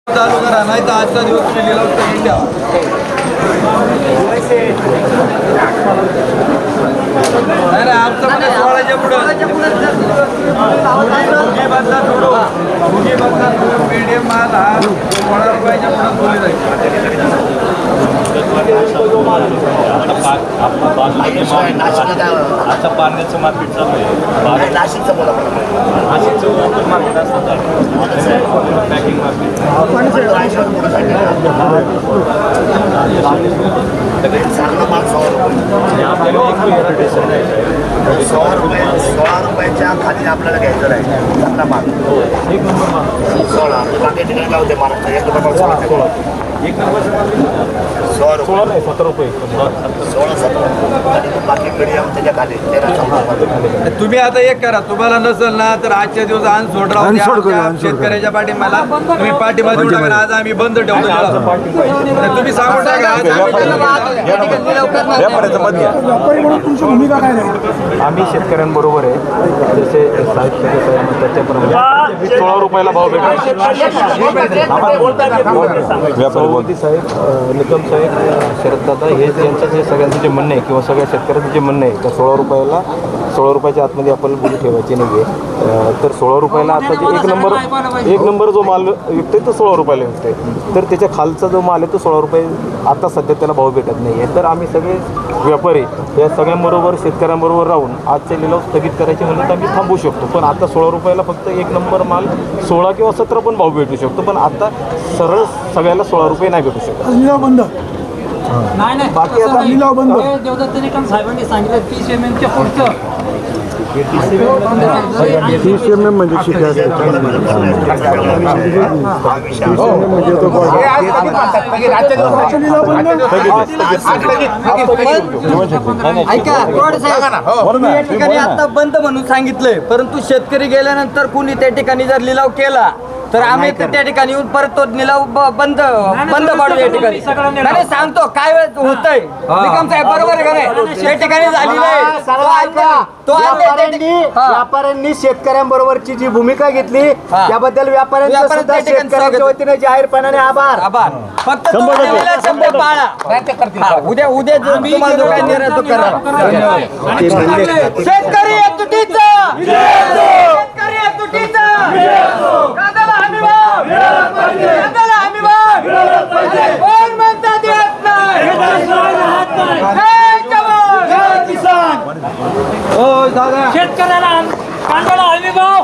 चालू करा नाही तर आजचा दिवस मी लिहिला होता इंडिया नाही नाही आमचं म्हणजे 16च्या पुढं मुगी बदला सोडून मीडियम माल हा 16 रुपयाच्या पुढं बोलले जाईल. आता पाण्याचं मार्केट चालू आहे. नाशिकचं बोला नाशिकचं मार्केट असतं पॅकिंग मार्केट ₹100 16 रुपयाच्या खाली आपल्याला घ्यायचं आहे चांगला माल 16 बाकी ठिकाणी लावते महाराष्ट्र एक रुपये एक नंबरचं मार्केट 16 नाही 17 रुपये 16-17 आणि बाकी मीडियम त्याच्या खाली 13-14 तुम्ही आता एक करा तुम्हाला नसेल ना तर आजच्या दिवस अनसोड राहू द्या. शेतकऱ्याच्या पाठीमाला तुम्ही पाठिंबा देऊ टाका. आज आम्ही बंद ठेवतो तर तुम्ही सांगून टाका आज व्यापाऱ्याचं मत घ्या. आम्ही शेतकऱ्यांबरोबर आहे जसे साहेब त्याच्याप्रमाणे 16 रुपयाला भाव भेटतो. सभापती साहेब निकम साहेब शरददादा हे यांचं जे सगळ्यांचं जे म्हणणं आहे किंवा सगळ्या शेतकऱ्यांचं जे म्हणणं आहे तर 16 रुपयाच्या आतमध्ये आपण बोली ठेवायची नाही आहे. तर 16 रुपयाला आता जे एक नंबर जो माल विकतोय तो 16 रुपयाला विकतोय. तर त्याच्या खालचा जो माल आहे तो 16 रुपये आता सध्या त्याला भाव भेटत नाही आहे. तर आम्ही सगळे व्यापारी या सगळ्यांबरोबर शेतकऱ्यांबरोबर राहून आजचे लिलाव स्थगित करायचे म्हणून आम्ही थांबू शकतो. पण आता 16 रुपयाला फक्त एक नंबर माल 16 किंवा 17 पण भाव भेटू शकतो. पण आता सरळ सगळ्याला 16 रुपये नाही भेटू शकतो. लिलाव बंद नाही बाकी आता लिलाव बंद देवदत्त निकम साहेबांनी सांगितलं 30 mm च्या पुढचं 30 mm म्हणजे शिकायचं ऐका तुम्ही या ठिकाणी आता बंद म्हणून सांगितलंय परंतु शेतकरी गेल्यानंतर कुणी त्या ठिकाणी जर लिलाव केला तर आम्ही त्या ठिकाणी येऊन परत तो निलाव बंद पाडू या ठिकाणी. नाही सांगतो काय होतंय निकम साहेब बरोबर आहे का नाही त्या ठिकाणी झालेलं आहे. व्यापाऱ्यांनी शेतकऱ्यांबरोबरची जी भूमिका घेतली त्याबद्दल व्यापाऱ्यांच्या शेतकऱ्यांच्या वतीने जाहीरपणाने आभार. फक्त शब्द पाळा. उद्या तुम्हाला जो काही निर्णय तो करा. शेतकरी एकजुटीचा शेतकरी एकजुटीचा कांद्याला हमी भाव कांद्याला हमी भाव कोण म्हणतात येत नाही. जय जवान जय किसान. हो दादा शेतकऱ्याला कांद्याला हमी भाव